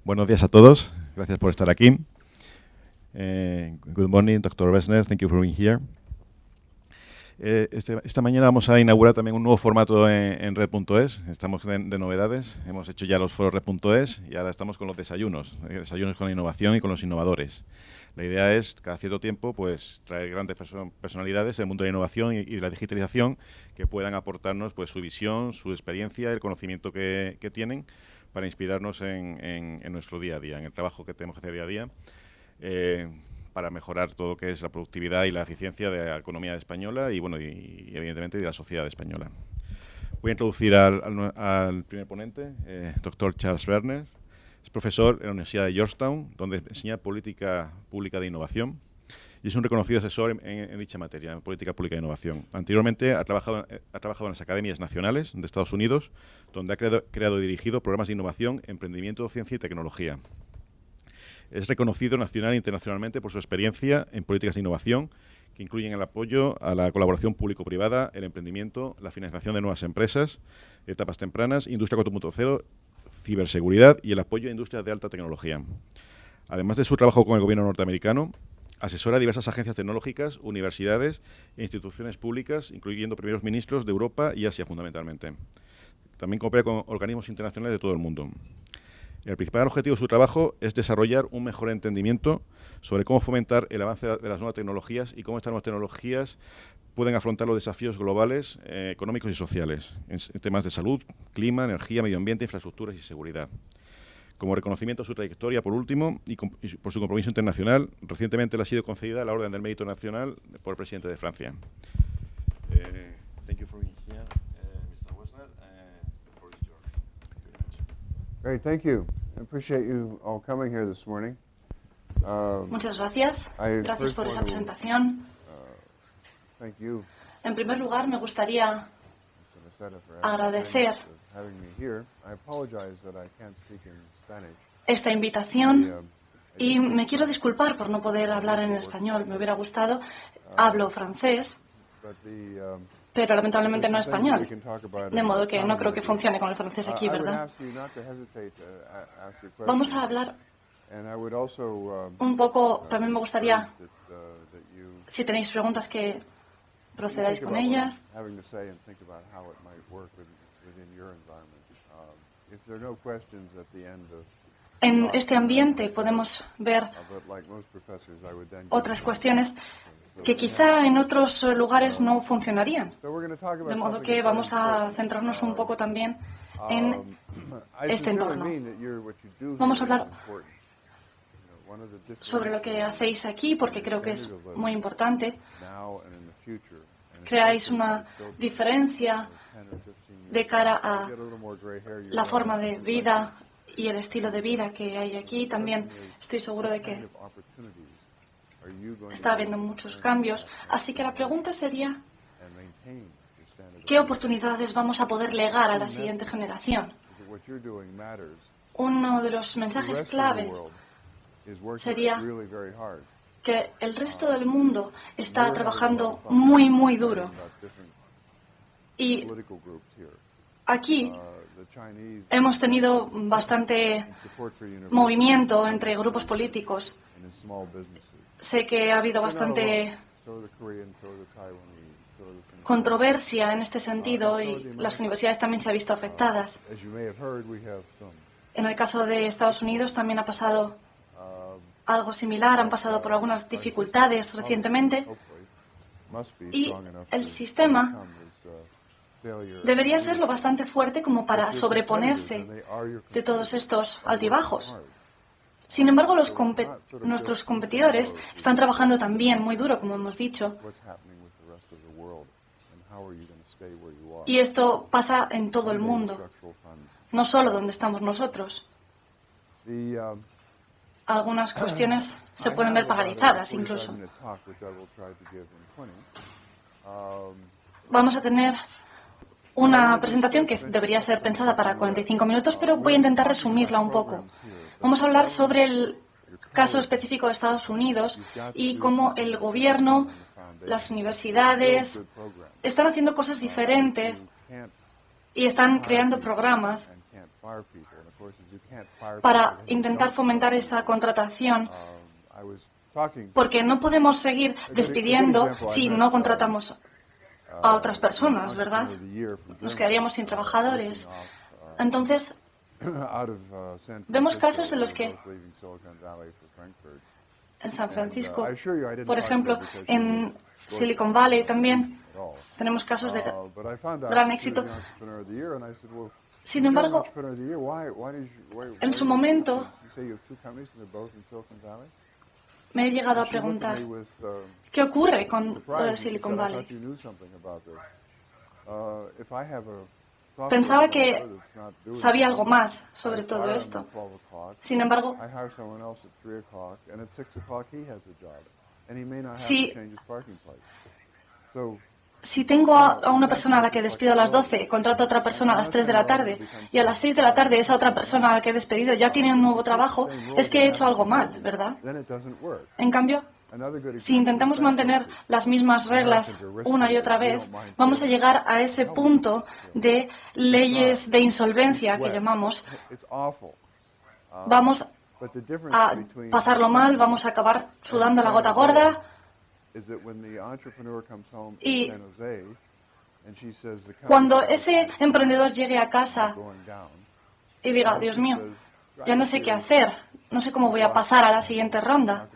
Buenos días a todos. Gracias por estar aquí. Good morning, Dr. Wessner. Thank you for being here. Esta mañana vamos a inaugurar también un nuevo formato en Red.es. Estamos de novedades. Hemos hecho ya los foros Red.es y ahora estamos con los desayunos. Desayunos con la innovación y con los innovadores. La idea es, cada cierto tiempo, pues traer grandes personalidades del mundo de la innovación y de la digitalización que puedan aportarnos pues su visión, su experiencia, el conocimiento que tienen para inspirarnos en nuestro día a día, en el trabajo que tenemos que hacer día a día, para mejorar todo lo que es la productividad y la eficiencia de la economía española y, bueno, y evidentemente de la sociedad española. Voy a introducir al primer ponente, doctor Charles Werner. Es profesor en la Universidad de Georgetown, donde enseña política pública de innovación y es un reconocido asesor en dicha materia, en política pública de innovación. Anteriormente ha trabajado en las academias nacionales de Estados Unidos, donde ha creado y dirigido programas de innovación, emprendimiento, ciencia y tecnología. Es reconocido nacional e internacionalmente por su experiencia en políticas de innovación, que incluyen el apoyo a la colaboración público-privada, el emprendimiento, la financiación de nuevas empresas, etapas tempranas, industria 4.0, ciberseguridad y el apoyo a industrias de alta tecnología. Además de su trabajo con el gobierno norteamericano, asesora a diversas agencias tecnológicas, universidades e instituciones públicas, incluyendo primeros ministros de Europa y Asia fundamentalmente. También coopera con organismos internacionales de todo el mundo. El principal objetivo de su trabajo es desarrollar un mejor entendimiento sobre cómo fomentar el avance de las nuevas tecnologías y cómo estas nuevas tecnologías pueden afrontar los desafíos globales, económicos y sociales, en temas de salud, clima, energía, medio ambiente, infraestructuras y seguridad. Como reconocimiento a su trayectoria, por último, y por su compromiso internacional, recientemente le ha sido concedida la Orden del Mérito Nacional por el presidente de Francia. Thank you for being here, Mr. Wessner. The floor is yours. Thank you very much. Great, thank you. I appreciate you all coming here this morning. Muchas gracias. Gracias por esa presentación. Thank you, En primer lugar, me gustaría Mr. Noceda, for agradecer having me here. I apologize that I can't speak in Spanish. esta invitación y me quiero disculpar por no poder hablar en español. Me hubiera gustado. Hablo francés, But pero lamentablemente no there's some things español. we can talk about De in modo the que no common creo que language. funcione con el francés aquí, I would ¿verdad? ask you not to hesitate to ask your questions. Vamos a hablar And I would also un poco, también me gustaría, that you si tenéis preguntas, que procedáis think con about what ellas. I'm having to say and think about how it might work within your environment. If there are no questions at the end of En este ambiente podemos ver but like most professors, I would then give otras you- cuestiones que quizá en otros lugares no funcionarían. So we're going to talk about De modo something que that's vamos very a important. centrarnos un poco también en I este sincerely entorno. mean that what you do Vamos a here is hablar important. You know, one of the sobre lo que hacéis aquí, porque creo que es muy importante. now and in the future, and Creáis una diferencia 10 or 15 years, de cara a get a little more gray hair, you're la right. forma de vida y el estilo de vida que hay aquí. También estoy seguro de que What opportunities are you going está to habiendo muchos cambios. Así que la pregunta sería, and maintain your standard of ¿qué oportunidades vamos a poder legar a la siguiente generación? living? What you're doing matters. Uno de los The mensajes rest of the claves world is working sería really very hard. que el resto del mundo está trabajando muy, muy duro. About different Y political groups here. aquí The Chinese hemos tenido bastante support for universities movimiento entre grupos políticos. and in small businesses. Sé que ha habido They're not bastante alone. So are the Koreans, so are the Taiwanese, so are the Singaporeans. controversia en este sentido y las universidades también se han visto afectadas. As you may have heard, we have some En el caso de Estados Unidos también ha pasado algo similar, han pasado por algunas dificultades recientemente hopefully must be y strong enough el to sistema overcome this, failure. debería ser lo bastante fuerte como para Your sobreponerse competitors, and they are your de todos estos competitors, are altibajos. working hard. Sin embargo, nuestros competidores están trabajando también muy duro, como hemos dicho, What's happening with the rest of the world, and how are you going to stay where you are? y esto pasa en todo el mundo, Structural funds. no solo donde estamos nosotros. The, Algunas cuestiones se I pueden have ver about a paralizadas 45 incluso. minute talk, which I will try to give in 20. Vamos a tener una presentación que debería ser pensada para 45 minutos, pero voy a intentar resumirla un poco. Vamos a hablar sobre el caso específico de Estados Unidos y cómo el gobierno, las universidades están haciendo cosas diferentes y están creando programas. and can't fire people. And of course, as you para intentar fomentar esa contratación, porque no podemos seguir despidiendo si no contratamos a otras personas, ¿verdad? Nos quedaríamos sin trabajadores. Entonces, vemos casos en los que en San Francisco, por ejemplo, en Silicon Valley también, tenemos casos de gran éxito. Sin embargo, en su momento, me he llegado a preguntar, ¿qué ocurre con lo de Silicon Valley? Pensaba que sabía algo más sobre todo esto. Sin embargo, si tengo a una persona a la que despido a las 12, contrato a otra persona a las 3 de la tarde y a las 6 de la tarde esa otra persona a la que he despedido ya tiene un nuevo trabajo, es que he hecho algo mal, ¿verdad? En cambio, si intentamos mantener las mismas reglas una y otra vez, vamos a llegar a ese punto de leyes de insolvencia que llamamos. Vamos a pasarlo mal, vamos a acabar sudando la gota gorda. Y cuando ese emprendedor llegue a casa y diga, Dios mío, ya no sé qué hacer, no sé cómo voy a pasar a la siguiente ronda,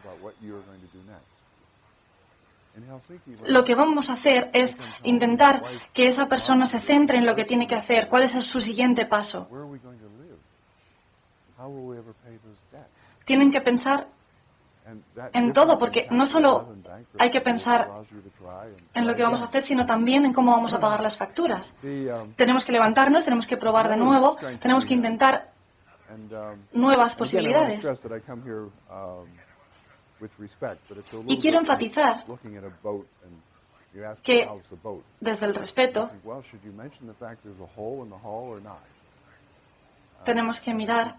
lo que vamos a hacer es intentar que esa persona se centre en lo que tiene que hacer, cuál es su siguiente paso. Tienen que pensar en todo, porque no solo hay que pensar en lo que vamos a hacer, sino también en cómo vamos a pagar las facturas. Tenemos que levantarnos, tenemos que probar de nuevo, tenemos que intentar nuevas posibilidades. Y quiero enfatizar que, desde el respeto, tenemos que mirar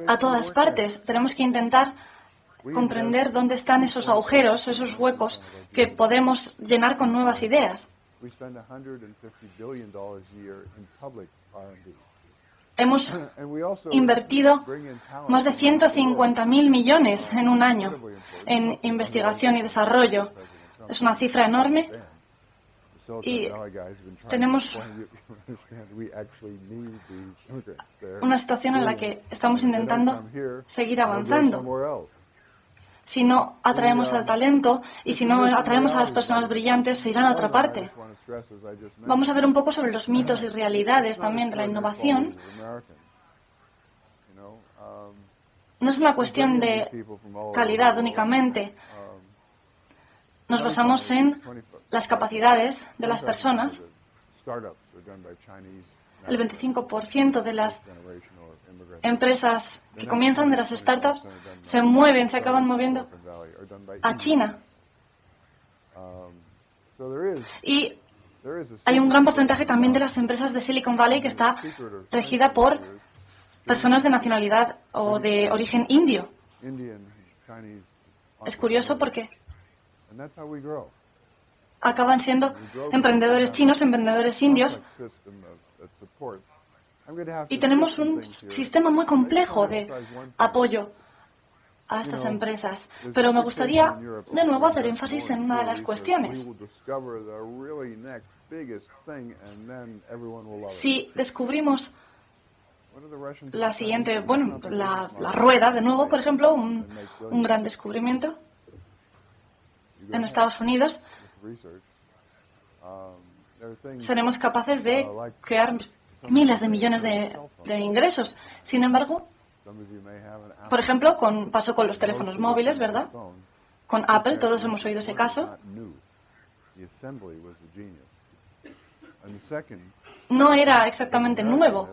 a todas partes. Tenemos que intentar comprender dónde están esos agujeros, esos huecos que podemos llenar con nuevas ideas. Hemos invertido más de 150.000 millones en un año en investigación y desarrollo. Es una cifra enorme y tenemos una situación en la que estamos intentando seguir avanzando. Si no atraemos al talento y si no atraemos a las personas brillantes, se irán a otra parte. Vamos a ver un poco sobre los mitos y realidades también de la innovación. No es una cuestión de calidad únicamente. Nos basamos en las capacidades de las personas. El 25% de las empresas que comienzan, de las startups, se mueven, se acaban moviendo a China. Y hay un gran porcentaje también de las empresas de Silicon Valley que está regida por personas de nacionalidad o de origen indio. Es curioso porque acaban siendo emprendedores chinos, emprendedores indios. Y tenemos un sistema muy complejo de apoyo a estas empresas. Pero me gustaría, de nuevo, hacer énfasis en una de las cuestiones. Si descubrimos la siguiente, la rueda, de nuevo, por ejemplo, un gran descubrimiento en Estados Unidos, seremos capaces de crear miles de millones de ingresos. Sin embargo, por ejemplo, pasó con los teléfonos móviles, ¿verdad? Con Apple, todos hemos oído ese caso. No era exactamente nuevo,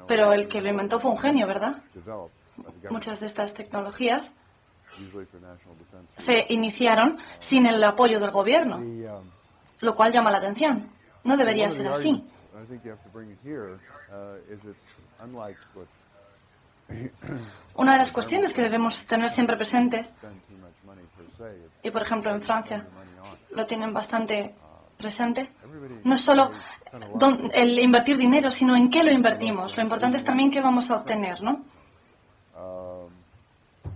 pero el que lo inventó fue un genio, ¿verdad? Muchas de estas tecnologías se iniciaron sin el apoyo del gobierno, lo cual llama la atención. No debería ser así. Una de las cuestiones que debemos tener siempre presentes, y por ejemplo en Francia lo tienen bastante presente. No es solo el invertir dinero, sino en qué lo invertimos. Lo importante es también qué vamos a obtener, ¿no?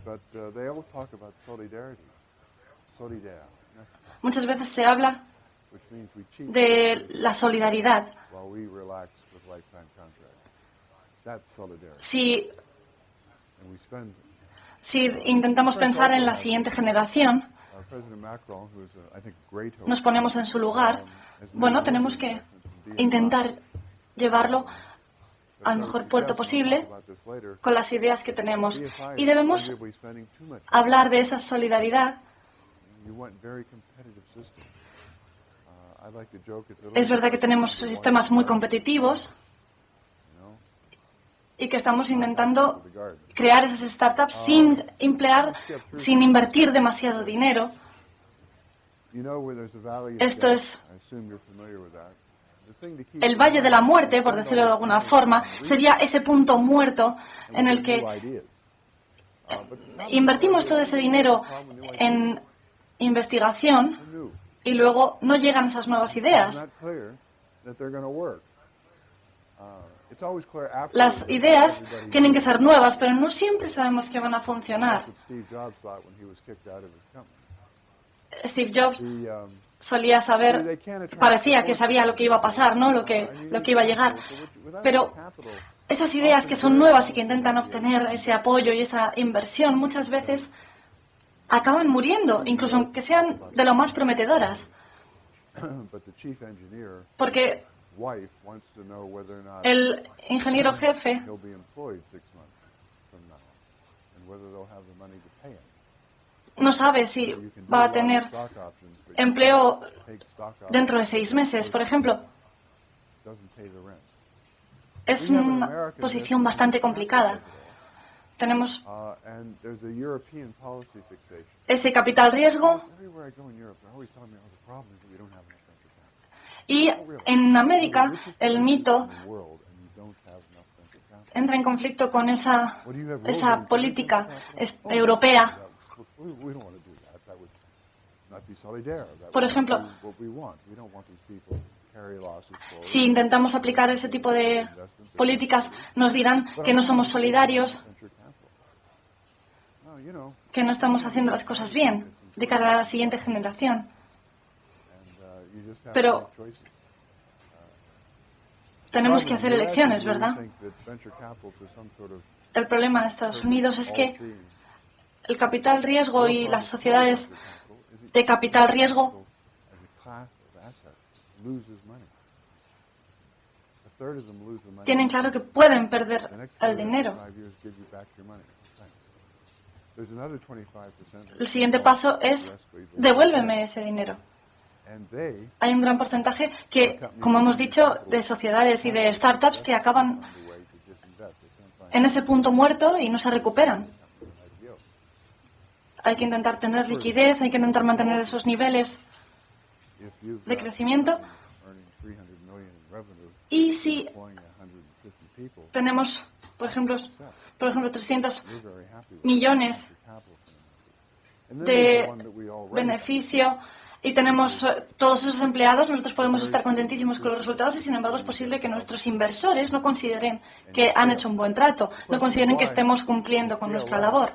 But they all talk about solidarity. Solidaire. Muchas veces se habla Which means we cheat de la solidaridad. while we relax with lifetime contracts. That's solidarity. Si And we spend intentamos pensar en la siguiente generación, President Macron, who is I think great hope, nos ponemos en su lugar, bueno, tenemos que intentar llevarlo al mejor puerto posible con las ideas que tenemos. Y debemos hablar de esa solidaridad. Es verdad que tenemos sistemas muy competitivos y que estamos intentando crear esas startups sin invertir demasiado dinero. Esto es el Valle de la Muerte, por decirlo de alguna forma, sería ese punto muerto en el que invertimos todo ese dinero en investigación y luego no llegan esas nuevas ideas. Las ideas tienen que ser nuevas, pero no siempre sabemos que van a funcionar. Steve Jobs solía saber, parecía que sabía lo que iba a pasar, ¿no? Lo que iba a llegar. Pero esas ideas que son nuevas y que intentan obtener ese apoyo y esa inversión muchas veces acaban muriendo, incluso aunque sean de lo más prometedoras. Porque el ingeniero jefe no sabe si va a tener empleo dentro de 6 meses, por ejemplo. Es una posición bastante complicada. Tenemos ese capital riesgo y en América el mito entra en conflicto con esa política europea. Por ejemplo, si intentamos aplicar ese tipo de políticas, nos dirán que no somos solidarios, que no estamos haciendo las cosas bien de cara a la siguiente generación. Pero tenemos que hacer elecciones, ¿verdad? El problema en Estados Unidos es que el capital riesgo y las sociedades de capital riesgo tienen claro que pueden perder el dinero. El siguiente paso es devuélveme ese dinero. Hay un gran porcentaje que, como hemos dicho, de sociedades y de startups que acaban en ese punto muerto y no se recuperan. Hay que intentar tener liquidez, hay que intentar mantener esos niveles de crecimiento. Y si tenemos, por ejemplo 300 millones de beneficio y tenemos todos esos empleados, nosotros podemos estar contentísimos con los resultados y, sin embargo, es posible que nuestros inversores no consideren que han hecho un buen trato, no consideren que estemos cumpliendo con nuestra labor.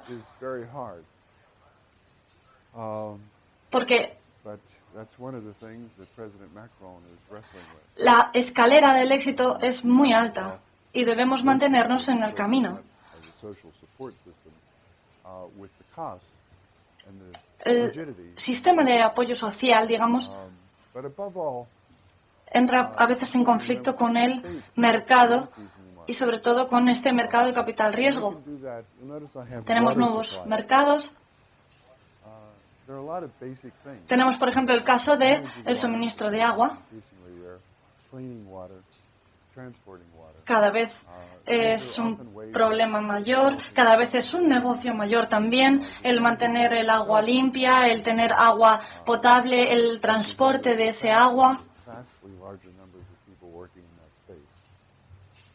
Porque la escalera del éxito es muy alta y debemos mantenernos en el camino. El sistema de apoyo social, digamos, entra a veces en conflicto con el mercado y sobre todo con este mercado de capital riesgo. Tenemos nuevos mercados. Tenemos, por ejemplo, el caso del suministro de agua. Cada vez es un problema mayor, cada vez es un negocio mayor también, el mantener el agua limpia, el tener agua potable, el transporte de ese agua.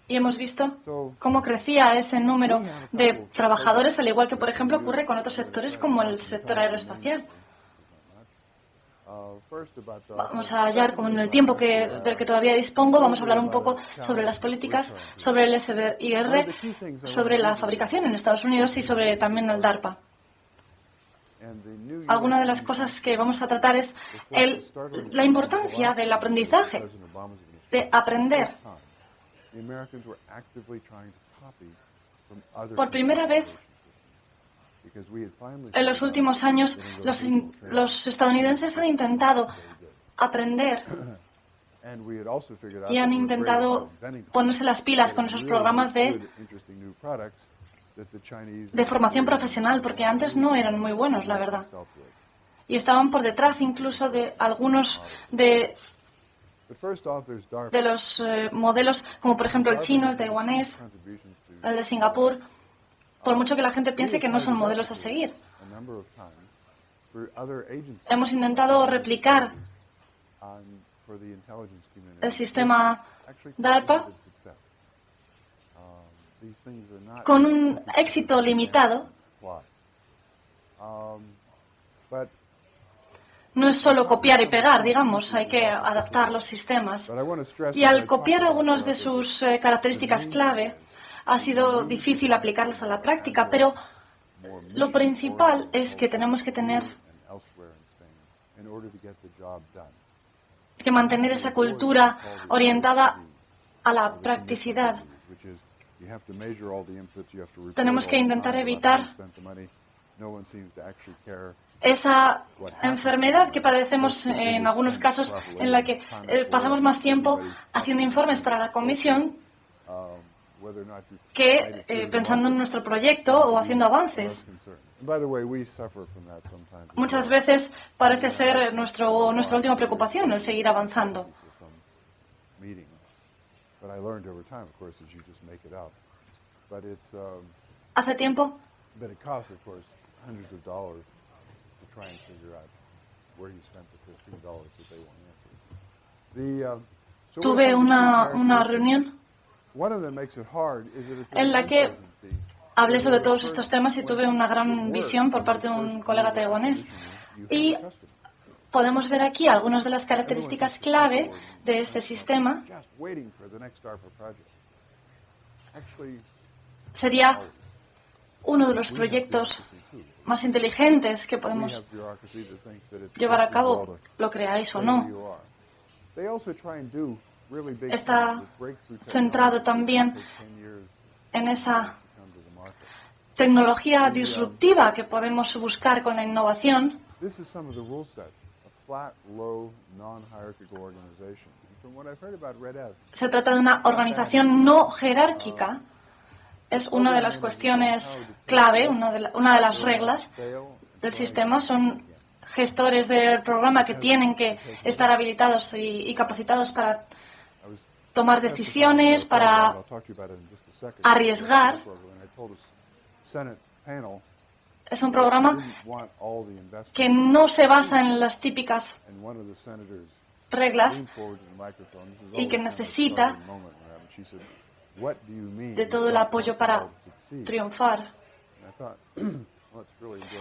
Y hemos visto cómo crecía ese número de trabajadores, al igual que, por ejemplo, ocurre con otros sectores como el sector aeroespacial. Vamos a hallar con el tiempo del que todavía dispongo, vamos a hablar un poco sobre las políticas, sobre el SBIR, sobre la fabricación en Estados Unidos y sobre también el DARPA. Alguna de las cosas que vamos a tratar es la importancia del aprendizaje, de aprender. Por primera vez, en los últimos años, los estadounidenses han intentado aprender y han intentado ponerse las pilas con esos programas de formación profesional, porque antes no eran muy buenos, la verdad. Y estaban por detrás incluso de algunos de los modelos, como por ejemplo el chino, el taiwanés, el de Singapur, por mucho que la gente piense que no son modelos a seguir. Hemos intentado replicar el sistema DARPA con un éxito limitado. No es solo copiar y pegar, digamos, hay que adaptar los sistemas. Y al copiar algunas de sus características clave, ha sido difícil aplicarlas a la práctica, pero lo principal es que tenemos que mantener esa cultura orientada a la practicidad. Tenemos que intentar evitar esa enfermedad que padecemos en algunos casos, en la que pasamos más tiempo haciendo informes para la comisión que pensando en nuestro proyecto o haciendo avances. Muchas veces parece ser nuestra última preocupación el seguir avanzando. Hace tiempo tuve una reunión en la que hablé sobre todos estos temas y tuve una gran visión por parte de un colega taiwanés. Y podemos ver aquí algunas de las características clave de este sistema. Sería uno de los proyectos más inteligentes que podemos llevar a cabo, lo creáis o no. Está centrado también en esa tecnología disruptiva que podemos buscar con la innovación. Se trata de una organización no jerárquica. Es una de las cuestiones clave, una de las reglas del sistema. Son gestores del programa que tienen que estar habilitados y capacitados para tomar decisiones, para arriesgar. Es un programa que no se basa en las típicas reglas y que necesita de todo el apoyo para triunfar.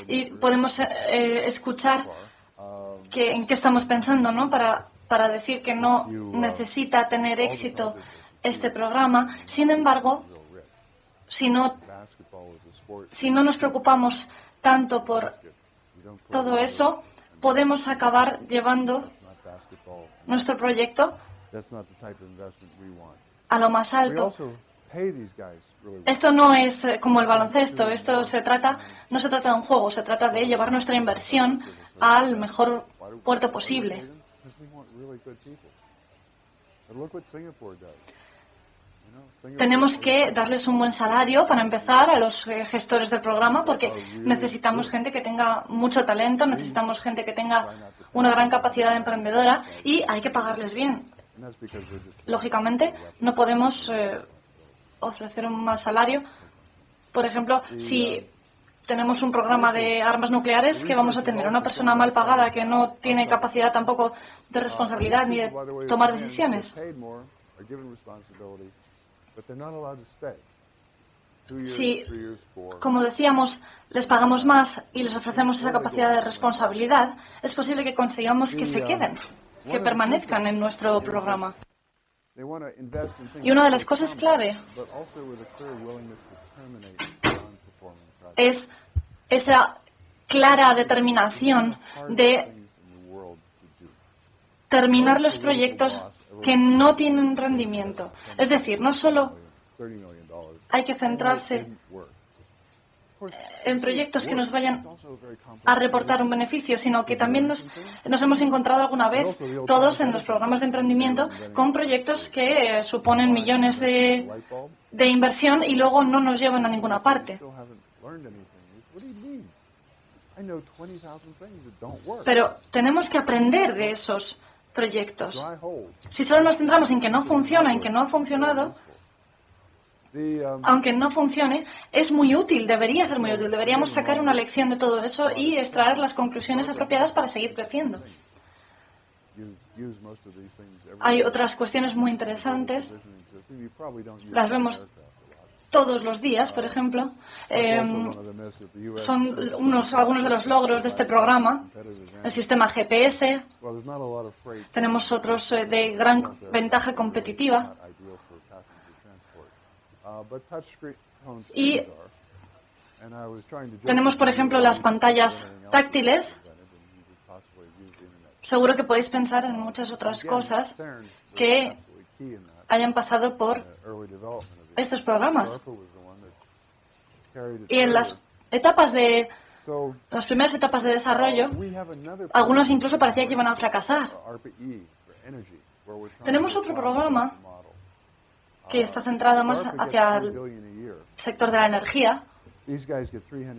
Y podemos escuchar en qué estamos pensando, ¿no? Para decir que no necesita tener éxito este programa. Sin embargo, si no nos preocupamos tanto por todo eso, podemos acabar llevando nuestro proyecto a lo más alto. Esto no es como el baloncesto, no se trata de un juego, se trata de llevar nuestra inversión al mejor puerto posible. Tenemos que darles un buen salario para empezar a los gestores del programa, porque necesitamos gente que tenga mucho talento, necesitamos gente que tenga una gran capacidad emprendedora y hay que pagarles bien. Lógicamente, no podemos ofrecer un mal salario. Por ejemplo, si tenemos un programa de armas nucleares, ¿qué vamos a tener? Una persona mal pagada que no tiene capacidad tampoco de responsabilidad ni de tomar decisiones. Si, como decíamos, les pagamos más y les ofrecemos esa capacidad de responsabilidad, es posible que consigamos que se queden, que permanezcan en nuestro programa. Y una de las cosas clave es esa clara determinación de terminar los proyectos que no tienen rendimiento. Es decir, no solo hay que centrarse en proyectos que nos vayan a reportar un beneficio, sino que también nos hemos encontrado alguna vez, todos en los programas de emprendimiento, con proyectos que suponen millones de inversión y luego no nos llevan a ninguna parte. Pero tenemos que aprender de esos proyectos. Si solo nos centramos en que no funciona, en que no ha funcionado, aunque no funcione, es muy útil, debería ser muy útil. Deberíamos sacar una lección de todo eso y extraer las conclusiones apropiadas para seguir creciendo. Hay otras cuestiones muy interesantes. Las vemos todos los días, por ejemplo. Son algunos de los logros de este programa. El sistema GPS. Tenemos otros de gran ventaja competitiva. Y tenemos, por ejemplo, las pantallas táctiles. Seguro que podéis pensar en muchas otras cosas que hayan pasado por estos programas. Y en las primeras etapas de desarrollo, algunos incluso parecía que iban a fracasar. Tenemos otro programa que está centrado más hacia el sector de la energía.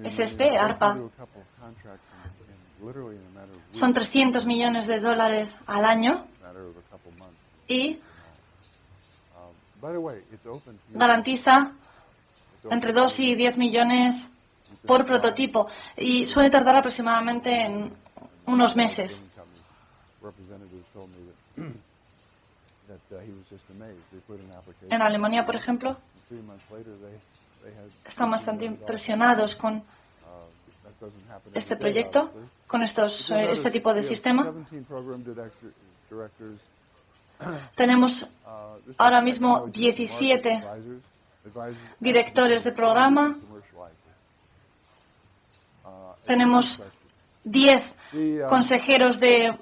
Es este, ARPA. Son 300 millones de dólares al año y garantiza entre 2 y 10 millones por prototipo y suele tardar aproximadamente en unos meses. En Alemania, por ejemplo, están bastante impresionados con este proyecto, con este tipo de sistema. Tenemos ahora mismo 17 directores de programa. Tenemos 10 consejeros de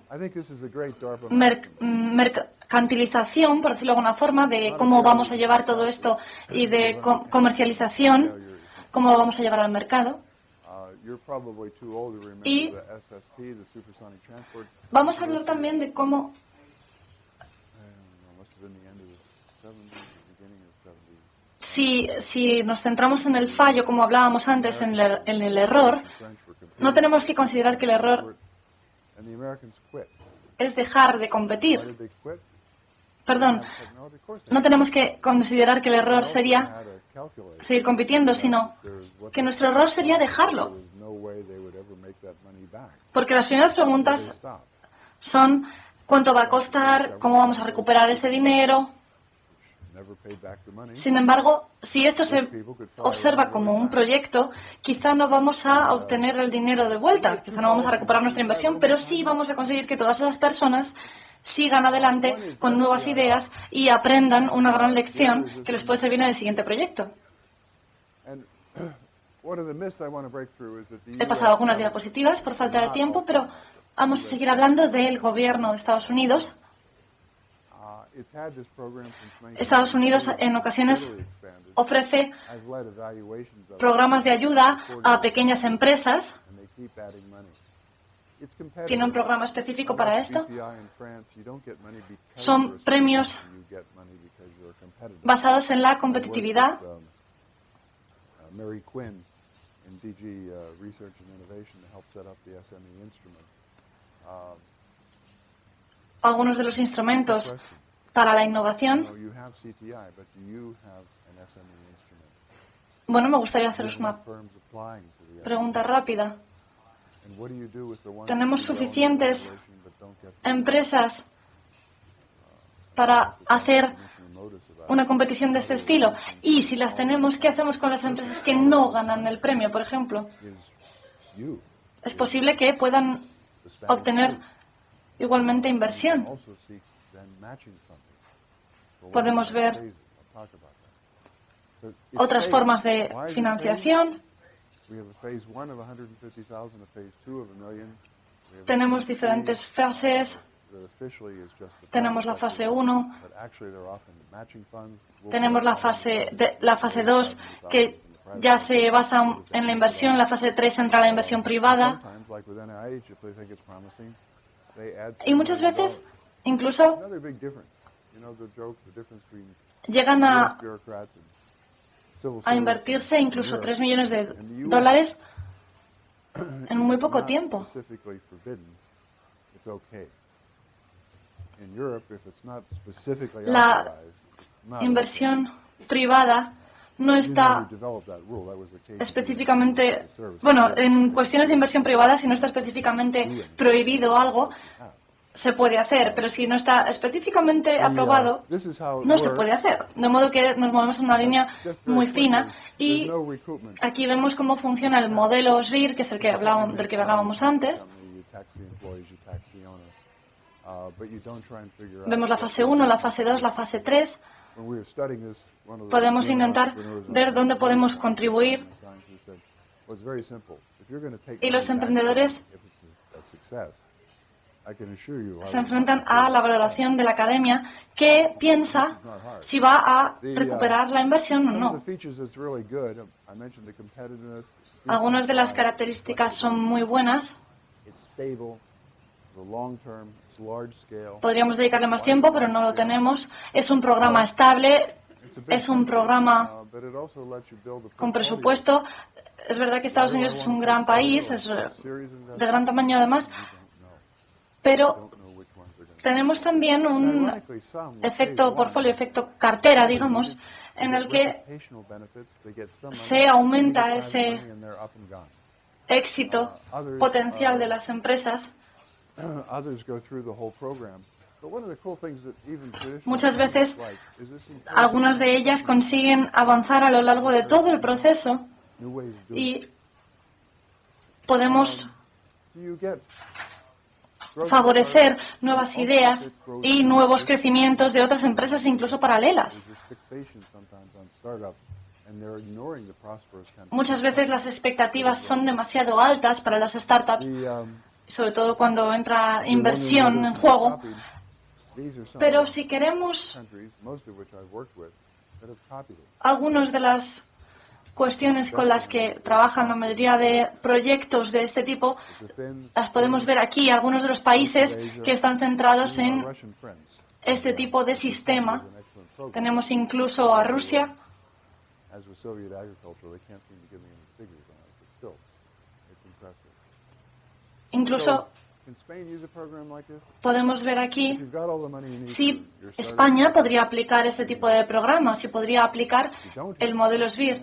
mercantilización, por decirlo de alguna forma, de cómo vamos a llevar todo esto y de comercialización, cómo lo vamos a llevar al mercado. Y vamos a hablar también de cómo si nos centramos en el fallo, como hablábamos antes, en el error, no tenemos que considerar que el error es dejar de competir. Perdón, no tenemos que considerar que el error sería seguir compitiendo, sino que nuestro error sería dejarlo. Porque las primeras preguntas son ¿cuánto va a costar? ¿Cómo vamos a recuperar ese dinero? Sin embargo, si esto se observa como un proyecto, quizá no vamos a obtener el dinero de vuelta, quizá no vamos a recuperar nuestra inversión, pero sí vamos a conseguir que todas esas personas sigan adelante con nuevas ideas y aprendan una gran lección que les puede servir en el siguiente proyecto. He pasado algunas diapositivas por falta de tiempo, pero vamos a seguir hablando del gobierno de Estados Unidos. Estados Unidos en ocasiones ofrece programas de ayuda a pequeñas empresas. Tiene un programa específico para esto. Son premios basados en la competitividad. Algunos de los instrumentos para la innovación. Bueno, me gustaría haceros una pregunta rápida. ¿Tenemos suficientes empresas para hacer una competición de este estilo? Y si las tenemos, ¿qué hacemos con las empresas que no ganan el premio, por ejemplo? Es posible que puedan obtener igualmente inversión. Podemos ver otras formas de financiación. Tenemos diferentes fases. Tenemos la fase 1, tenemos la fase 2, que ya se basa en la inversión, la fase 3 entra la inversión privada. Y muchas veces incluso llegan a invertirse incluso 3 millones de dólares en muy poco tiempo. La inversión privada no está específicamente, bueno, en cuestiones de inversión privada, si no está específicamente prohibido algo, se puede hacer, pero si no está específicamente aprobado, no se puede hacer. De modo que nos movemos en una línea muy fina y aquí vemos cómo funciona el modelo SBIR, que es del que hablábamos antes. Vemos la fase 1, la fase 2, la fase 3. Podemos intentar ver dónde podemos contribuir. Y los emprendedores se enfrentan a la valoración de la academia, que piensa si va a recuperar la inversión o no. Algunas de las características son muy buenas. Podríamos dedicarle más tiempo, pero no lo tenemos. Es un programa estable, es un programa con presupuesto. Es verdad que Estados Unidos es un gran país, es de gran tamaño además, pero tenemos también un efecto portfolio, efecto cartera, digamos, en el que se aumenta ese éxito potencial de las empresas. Muchas veces, algunas de ellas consiguen avanzar a lo largo de todo el proceso y podemos favorecer nuevas ideas y nuevos crecimientos de otras empresas, incluso paralelas. Muchas veces las expectativas son demasiado altas para las startups, sobre todo cuando entra inversión en juego. Pero si queremos algunas de las cuestiones con las que trabajan la mayoría de proyectos de este tipo, las podemos ver aquí, algunos de los países que están centrados en este tipo de sistema. Tenemos incluso a Rusia. Incluso podemos ver aquí si España podría aplicar este tipo de programa, si podría aplicar el modelo SBIR.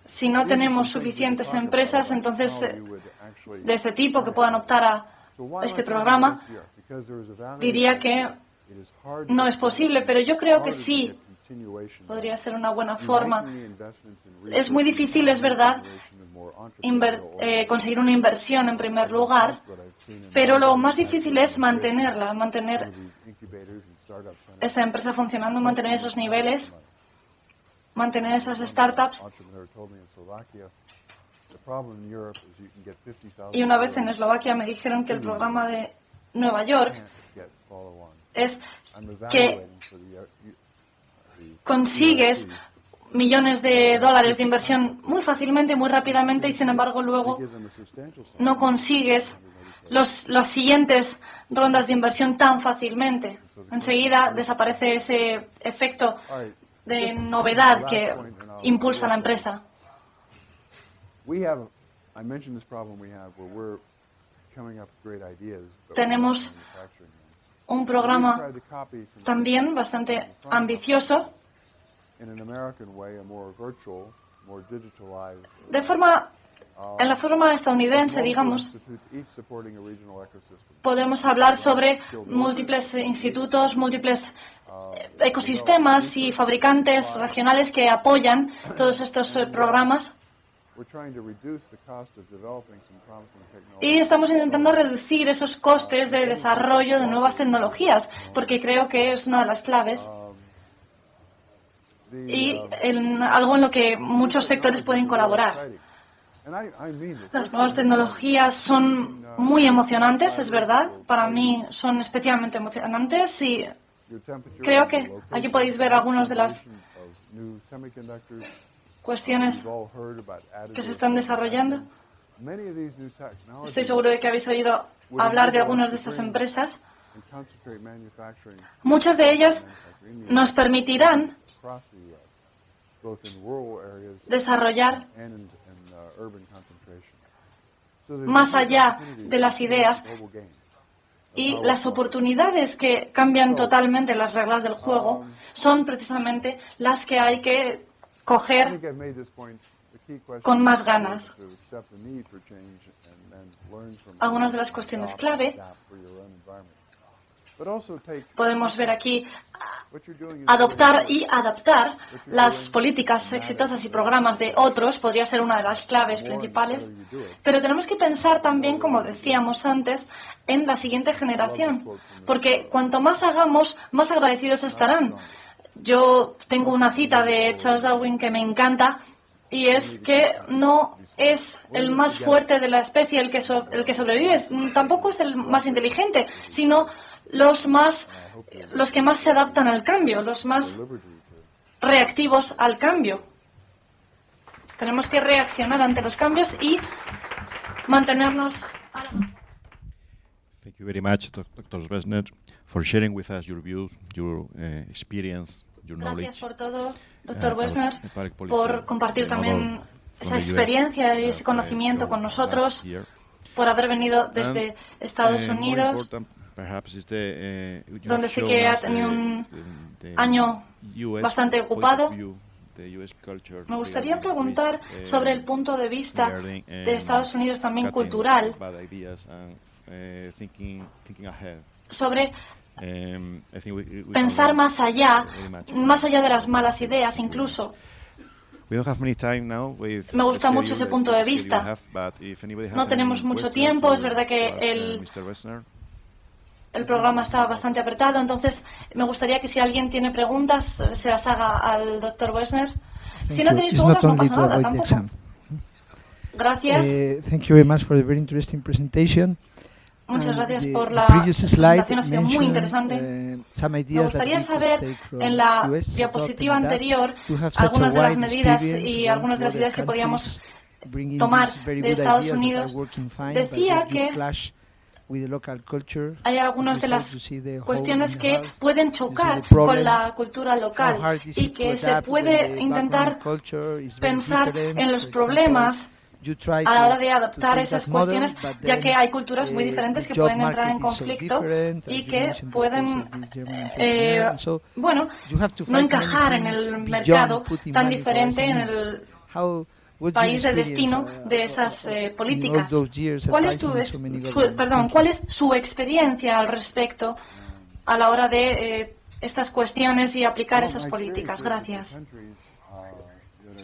Si no tenemos suficientes empresas, entonces de este tipo que puedan optar a este programa, diría que no es posible, pero yo creo que sí podría ser una buena forma. Es muy difícil, es verdad, conseguir una inversión en primer lugar, pero lo más difícil es mantenerla, mantener esa empresa funcionando, mantener esos niveles, mantener esas startups. Y una vez en Eslovaquia me dijeron que el programa de Nueva York es que consigues millones de dólares de inversión muy fácilmente, muy rápidamente, y sin embargo luego no consigues las siguientes rondas de inversión tan fácilmente. Enseguida desaparece ese efecto de novedad que impulsa la empresa. Tenemos un programa también bastante ambicioso. En la forma estadounidense, digamos, podemos hablar sobre múltiples institutos, múltiples ecosistemas y fabricantes regionales que apoyan todos estos programas. Y estamos intentando reducir esos costes de desarrollo de nuevas tecnologías, porque creo que es una de las claves y algo en lo que muchos sectores pueden colaborar. Las nuevas tecnologías son muy emocionantes, es verdad. Para mí son especialmente emocionantes y creo que aquí podéis ver algunas de las cuestiones que se están desarrollando. Estoy seguro de que habéis oído hablar de algunas de estas empresas. Muchas de ellas nos permitirán desarrollar más allá de las ideas y las oportunidades que cambian totalmente las reglas del juego son precisamente las que hay que coger con más ganas. Algunas de las cuestiones clave podemos ver aquí adoptar y adaptar las políticas exitosas y programas de otros podría ser una de las claves principales, pero tenemos que pensar también, como decíamos antes, en la siguiente generación, porque cuanto más hagamos, más agradecidos estarán. Yo tengo una cita de Charles Darwin que me encanta y es que no es el más fuerte de la especie el que sobrevive, tampoco es el más inteligente, sino los que más se adaptan al cambio, los más reactivos al cambio. Tenemos que reaccionar ante los cambios y mantenernos a la... Thank you very much, Dr. Wessner, for sharing with us your views, your experience, your knowledge. Gracias por todo, Dr. Wessner, por compartir también esa experiencia y ese conocimiento con nosotros, por haber venido desde Estados Unidos, donde sé que ha tenido un año bastante ocupado. Me gustaría preguntar sobre el punto de vista de Estados Unidos también cultural, sobre pensar más allá de las malas ideas incluso. Me gusta mucho ese punto de vista. No tenemos mucho tiempo, es verdad que el programa está bastante apretado, entonces me gustaría que si alguien tiene preguntas se las haga al Dr. Wessner. Si no tenéis preguntas no pasa nada tampoco. Gracias. Thank you very much for the very interesting presentation. Muchas gracias por la presentación, ha sido muy interesante. Me gustaría saber, en la diapositiva anterior, algunas de las medidas y algunas de las ideas que podíamos tomar de Estados Unidos. Decía que hay algunas de las cuestiones que pueden chocar con la cultura local y que se puede intentar pensar en los problemas a la hora de adaptar esas cuestiones, ya que hay culturas muy diferentes que pueden entrar en conflicto y que pueden, no encajar en el mercado tan diferente en el país de destino de esas políticas. ¿Cuál es su experiencia al respecto a la hora de estas cuestiones y aplicar esas políticas? Gracias.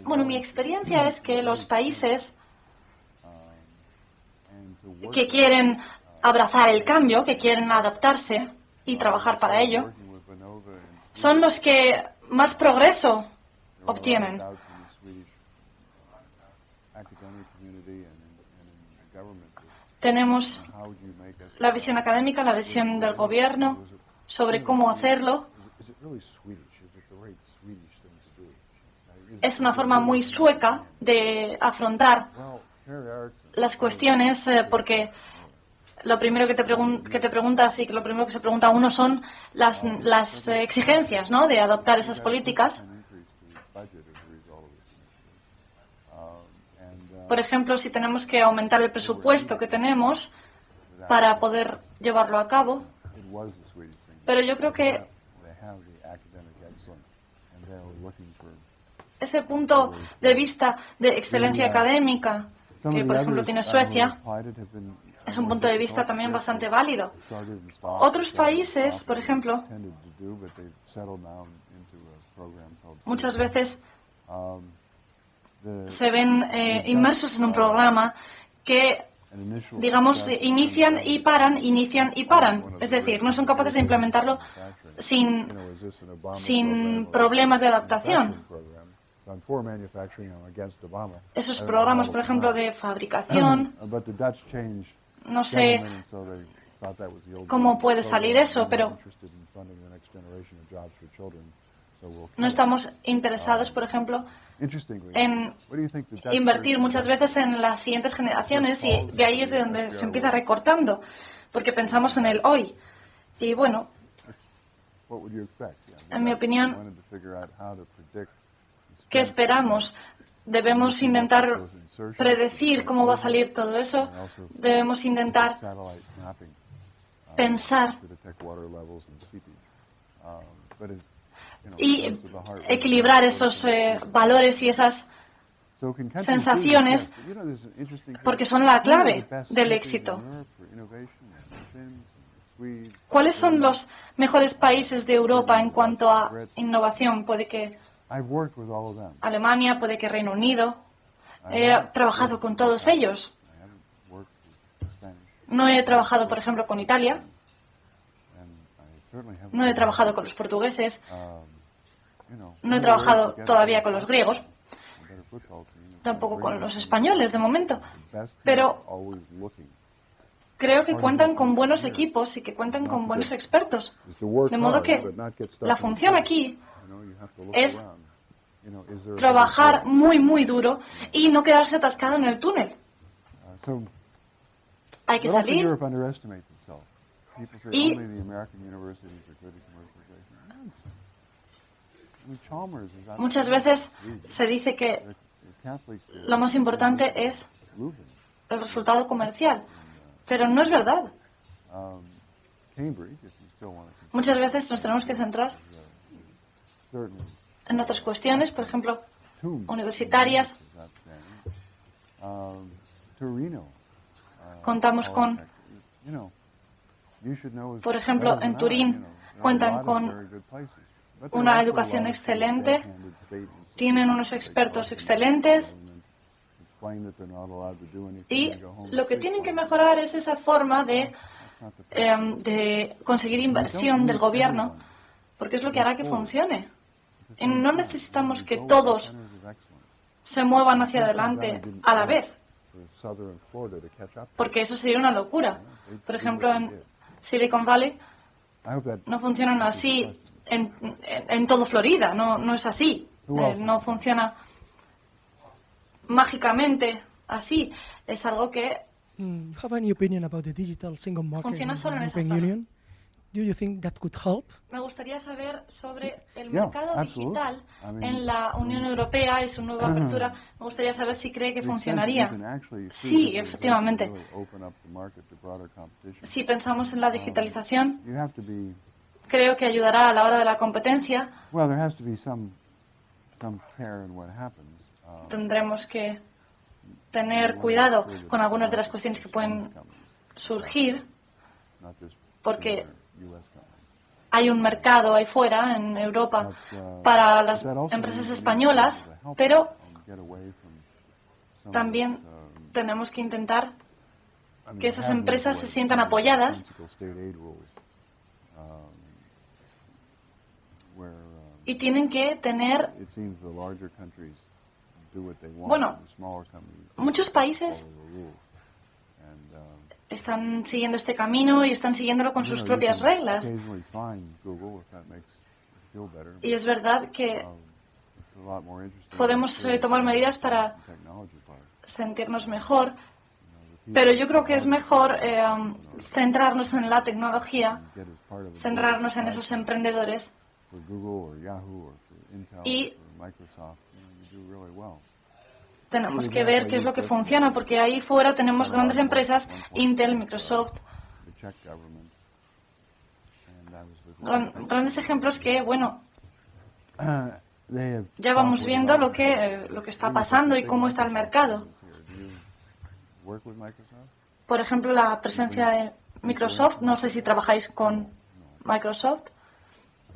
Bueno, mi experiencia es que los países que quieren abrazar el cambio, que quieren adaptarse y trabajar para ello, son los que más progreso obtienen. Tenemos la visión académica, la visión del gobierno sobre cómo hacerlo. Es una forma muy sueca de afrontar las cuestiones, porque lo primero que te preguntas y lo primero que se pregunta a uno son las exigencias, ¿no?, de adoptar esas políticas. Por ejemplo, si tenemos que aumentar el presupuesto que tenemos para poder llevarlo a cabo. Pero yo creo que ese punto de vista de excelencia académica que, por ejemplo, tiene Suecia, es un punto de vista también bastante válido. Otros países, por ejemplo, do, but they've settled down into a program called muchas veces the se ven inmersos en un programa que, an initial digamos, success inician y paran, inician y paran. one of Es the decir, great no son capaces de implementarlo manufacturing. sin, You know, is this an Obama sin program or problemas de a adaptación. manufacturing program? I'm for manufacturing, I'm against Obama. Esos I don't know programas, how por it ejemplo, came de out. fabricación, But the Dutch changed no sé government, and so they thought that was the old cómo government puede program. salir eso, We're pero not interested in funding the next generation of jobs for children, so we'll no cut it. estamos interesados, por ejemplo, Interestingly, en what do you think the Dutch invertir version muchas of veces en las siguientes generaciones, y de ahí es de donde se empieza recortando, porque pensamos en el hoy. Y bueno, what would you expect? Yeah, en mi opinión, wanted to figure out how to predict the ¿qué strength esperamos? Debemos intentar predecir cómo va a salir todo eso. Debemos intentar satellite mapping pensar to detect water levels and seepage. But it, you know, y starts with the heart rate. equilibrar esos valores y esas So can countries sensaciones, do this? Yes, but, you know, there's an interesting thing. porque son la Who are clave the best del countries éxito. in Europe for innovation? Finns, Swedes, ¿Cuáles son Germans. los mejores países de Europa en cuanto a innovación? Puede que I've worked with all of them. Alemania, puede que Reino Unido. He trabajado con todos ellos. I haven't worked with the Spanish, No he trabajado, por ejemplo, con Italia. and I certainly haven't No he worked trabajado con los portugueses. you know, No he underway trabajado to get todavía a con los griegos. better football team. Tampoco con los españoles, de momento. The best teams Pero are always looking. creo que cuentan con buenos equipos y que cuentan con buenos expertos. Is to work De modo hard, que but not get stuck la in the función middle. aquí You know, you have to look es around. You know, is there a trabajar better muy, muy duro y no quedarse atascado en el túnel. way? So, Hay que but also salir. Europe underestimates itself. People say Y- only the American universities are good at commercialization. Nonsense. I mean, Chalmers is out Muchas there. veces se dice que The Catholics do. lo más importante es Leuven, el resultado comercial, pero no es verdad. Cambridge, if you still want to Muchas veces nos tenemos que centrar certainly en otras cuestiones, por ejemplo, Toombs universitarias. is outstanding. Torino. Contamos con, You know, you should know as por ejemplo, better than en I, Turín you know, there are a cuentan lot of con very good places. But there una are also a educación lot of excelente, backhanded statements that tienen people unos make expertos about the excelentes, government, explain that they're not allowed to do anything y and go home lo and que sleep tienen que for it. mejorar es esa forma That's not the thing. de conseguir You don't inversión del need gobierno, everyone. porque es lo que hará que funcione. At the Y same no time, necesitamos you que go with todos centers of excellence. se muevan hacia Silicon adelante Valley didn't a la wait vez, for Southern Florida to catch up. porque eso sería una locura. They Por did ejemplo, what they en did. Silicon Valley I hope that no funcionan así en todo Florida, no es así. No funciona mágicamente así. Es algo que You have any opinion about the digital single market Funciona in the solo en esa European zona. Union? Do you think that could help? me gustaría saber sobre el Yeah, mercado absolutely. digital I mean, en la Unión Europea y su nueva apertura. Me gustaría saber si cree que to the extent that you funcionaría. can actually, through Sí, digitalization, efectivamente. really open up the market to broader competition. Si pensamos en la digitalización, You have to be, creo que ayudará a la hora de la competencia. well, there has to be some care in what happens. Tendremos que tener cuidado con algunas de las cuestiones que pueden surgir, Not just porque US companies. hay un mercado ahí fuera, en Europa, para las empresas españolas, pero también tenemos que intentar que esas empresas se sientan apoyadas y tienen que tener, bueno, muchos países están siguiendo este camino y están siguiéndolo con sus propias reglas. Y es verdad que podemos tomar medidas para sentirnos mejor, pero yo creo que es mejor centrarnos en la tecnología, centrarnos en esos emprendedores y tenemos que ver qué es lo que funciona, porque ahí fuera tenemos grandes empresas, Intel, Microsoft, grandes ejemplos que, bueno, ya vamos viendo lo que está pasando y cómo está el mercado. Por ejemplo, la presencia de Microsoft, no sé si trabajáis con Microsoft.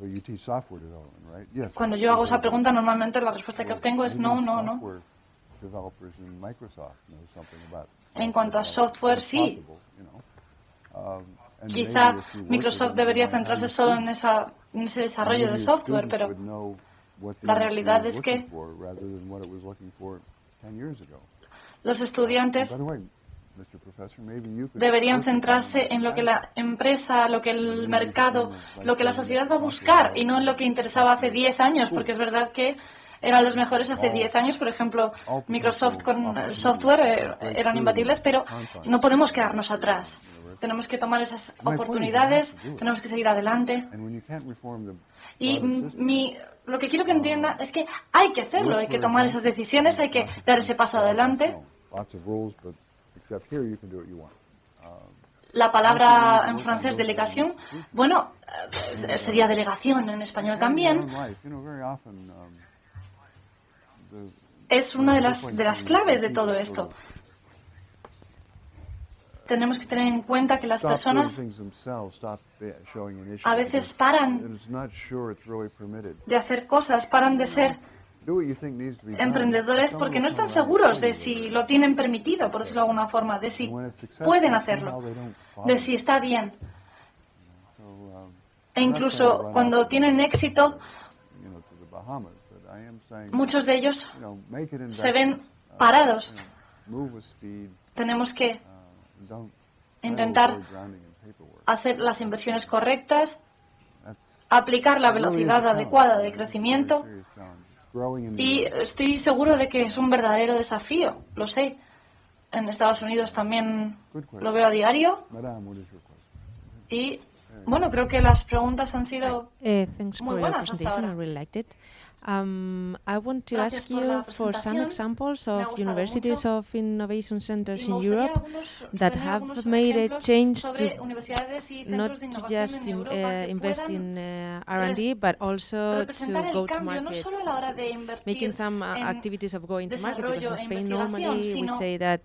But you teach software development, right? Yes. Cuando yo hago esa pregunta, normalmente la respuesta que obtengo es no, no, no. Software developers in Microsoft know something about En cuanto a software software, sí. possible, you know. And Quizá maybe if you work Microsoft with them, debería you might centrarse understand. solo en ese desarrollo Maybe de your software, students pero would know what the la industry realidad was es que looking for rather than what it was looking for 10 years ago. los And estudiantes by the way, Mr. Professor, maybe you could deberían work with them centrarse en lo que la empresa, lo que el mercado, lo que la sociedad va a buscar y no en lo que interesaba hace 10 años, porque es verdad que eran los mejores hace 10 años. Por ejemplo, Microsoft con el software eran imbatibles, pero no podemos quedarnos atrás. Tenemos que tomar esas oportunidades, tenemos que seguir adelante. And when you can't reform the Y broader system, lo que quiero que entienda es que hay que hacerlo, hay que tomar esas decisiones, hay que dar ese paso adelante. lots of rules, but except here you can do what you want. La palabra en francés, delegación, bueno, sería delegación en español también. Es una de las claves de todo esto. Tenemos que tener en cuenta que las personas a veces paran de hacer cosas, paran de ser emprendedores porque no están seguros de si lo tienen permitido, por decirlo de alguna forma, de si pueden hacerlo, de si está bien. E incluso cuando tienen éxito, muchos de ellos se ven parados. Tenemos que intentar hacer las inversiones correctas, aplicar la velocidad adecuada de crecimiento, y estoy seguro de que es un verdadero desafío, lo sé. En Estados Unidos también lo veo a diario. Y bueno, creo que las preguntas han sido Thanks muy for your buenas hasta presentation. I ahora. really liked it. I want to Gracias ask por la you for some presentación. examples Me ha of gustado universities mucho. of innovation centers Y in me gustaría Europe that tener have algunos made a ejemplos change sobre to universidades y not centros de to innovación just en Europa que invest puedan in R&D, but also representar to el go to cambio, no market. solo a la hora de Making invertir some en activities of going to market, because desarrollo in e Spain investigación, normally we sino say that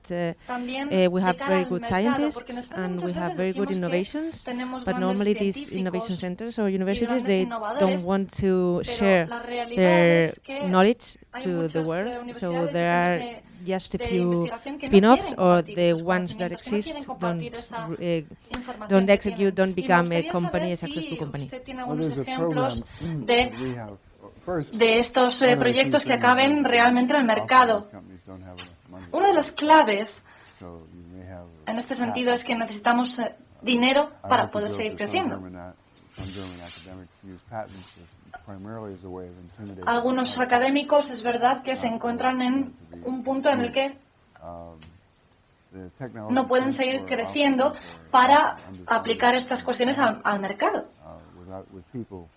también we de have cara very al good mercado, porque en scientists España and we muchas have veces very good decimos que innovations, tenemos but grandes normally these científicos innovation centers or y universities, grandes they innovadores, don't want to pero share la realidad their es que knowledge hay to the muchas world, so universidades y there are centros just a de few investigación que no spin-offs, quieren or compartir the esos ones that conocimientos, que no quieren exist compartir esa información don't que execute, tienen. don't Y me become a gustaría company, a saber successful si company. usted tiene Well, algunos there's a ejemplos program de that we have. First, estos one of the proyectos key que things acaben is realmente en el often mercado. these companies don't have enough money. Una de las claves So you may have en este sentido es que necesitamos dinero I para like to poder joke seguir that creciendo. some German academics use patents primarily as a way of intimidating. Algunos académicos es verdad que se encuentran en un punto en el que The technology no pueden seguir transfer creciendo often is, para often underfunded, aplicar estas cuestiones al mercado. with people.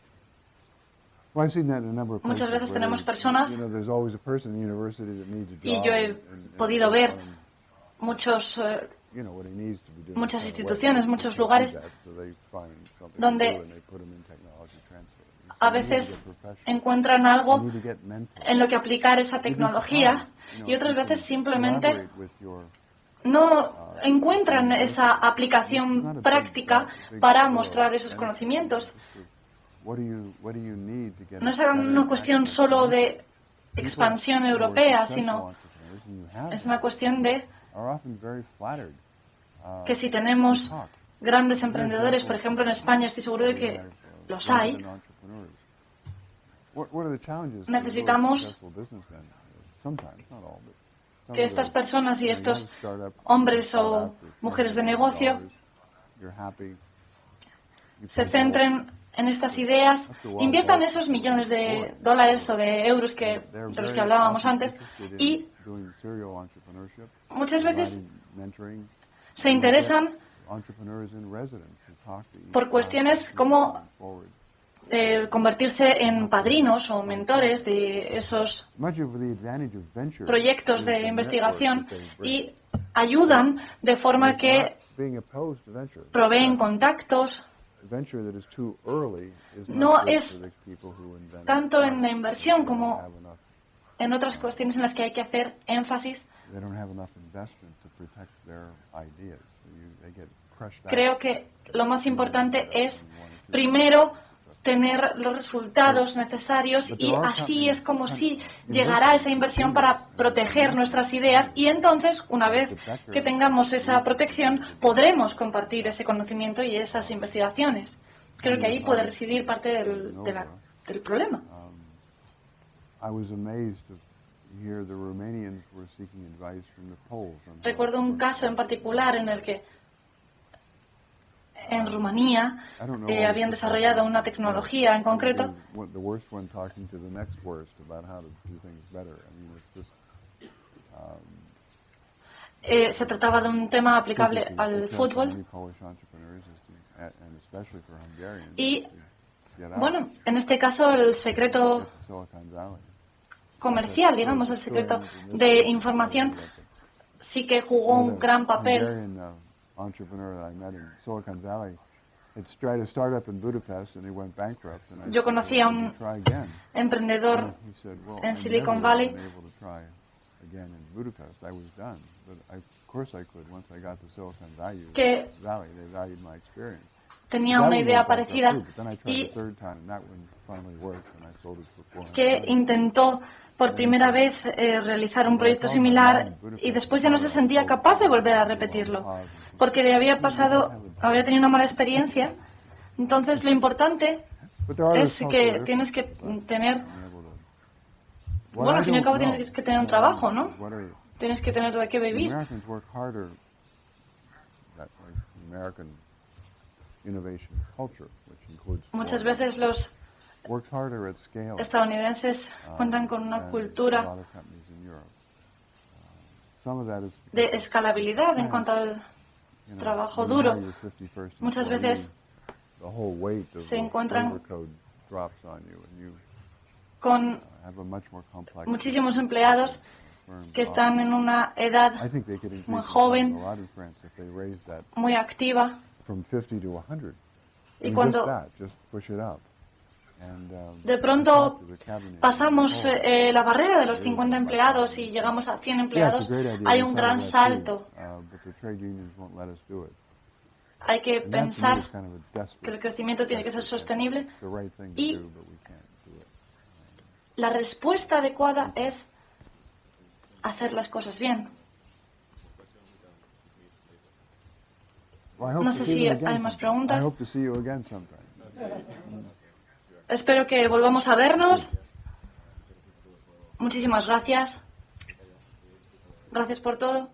Well, I've seen that in a number of Muchas places veces where, tenemos personas, there's always a person in the university that needs a job. y yo he and podido they ver tell him, muchas what he needs to be doing muchas is kind of instituciones, what muchos they do lugares that, so they find something donde to do and they put him in technology transfer. a You need to veces get professionals. encuentran You algo need to get mentors. en lo que aplicar esa You'd be tecnología surprised, y otras you can veces simplemente collaborate with your no encuentran esa aplicación práctica para mostrar esos conocimientos. No es una cuestión solo de expansión europea, sino es una cuestión de que si tenemos grandes emprendedores, por ejemplo en España estoy seguro de que los hay, necesitamos que estas personas y estos hombres o mujeres de negocio se centren en estas ideas, inviertan esos millones de dólares o de euros de los que hablábamos antes y muchas veces se interesan por cuestiones como convertirse en padrinos o mentores de esos proyectos de investigación y ayudan de forma que proveen contactos. No es tanto en la inversión como en otras cuestiones en las que hay que hacer énfasis. Creo que lo más importante es, primero, tener los resultados necesarios y así es como si llegará esa inversión para proteger nuestras ideas y entonces, una vez que tengamos esa protección, podremos compartir ese conocimiento y esas investigaciones. Creo que ahí puede residir parte del problema. I was amazed to hear the Romanians were seeking advice from the Poles on how Recuerdo un caso en particular en el que en Rumanía habían desarrollado una tecnología en concreto the worst one talking to the next worst about how to do things better. I mean, it's just se trataba de un tema aplicable al fútbol y, bueno, en este caso el secreto comercial, digamos, el secreto de información sí que jugó un gran papel. Yo conocí a un emprendedor en Silicon Valley que tenía una idea parecida y que intentó por primera vez realizar un proyecto similar y después ya no se sentía capaz de volver a repetirlo porque le había tenido una mala experiencia. Entonces lo importante es que tienes que tener, bueno, al fin y al cabo tienes que tener un trabajo, ¿no? Tienes que tener de qué vivir. Muchas veces los estadounidenses cuentan con una cultura de escalabilidad en cuanto al trabajo duro. Muchas veces se encuentran con muchísimos empleados que están en una edad muy joven, muy activa, y cuando de pronto pasamos la barrera de los 50 empleados y llegamos a 100 empleados, hay un gran salto. Hay que pensar que el crecimiento tiene que ser sostenible y la respuesta adecuada es hacer las cosas bien. No sé si hay más preguntas. Espero que volvamos a vernos. Muchísimas gracias. Gracias por todo.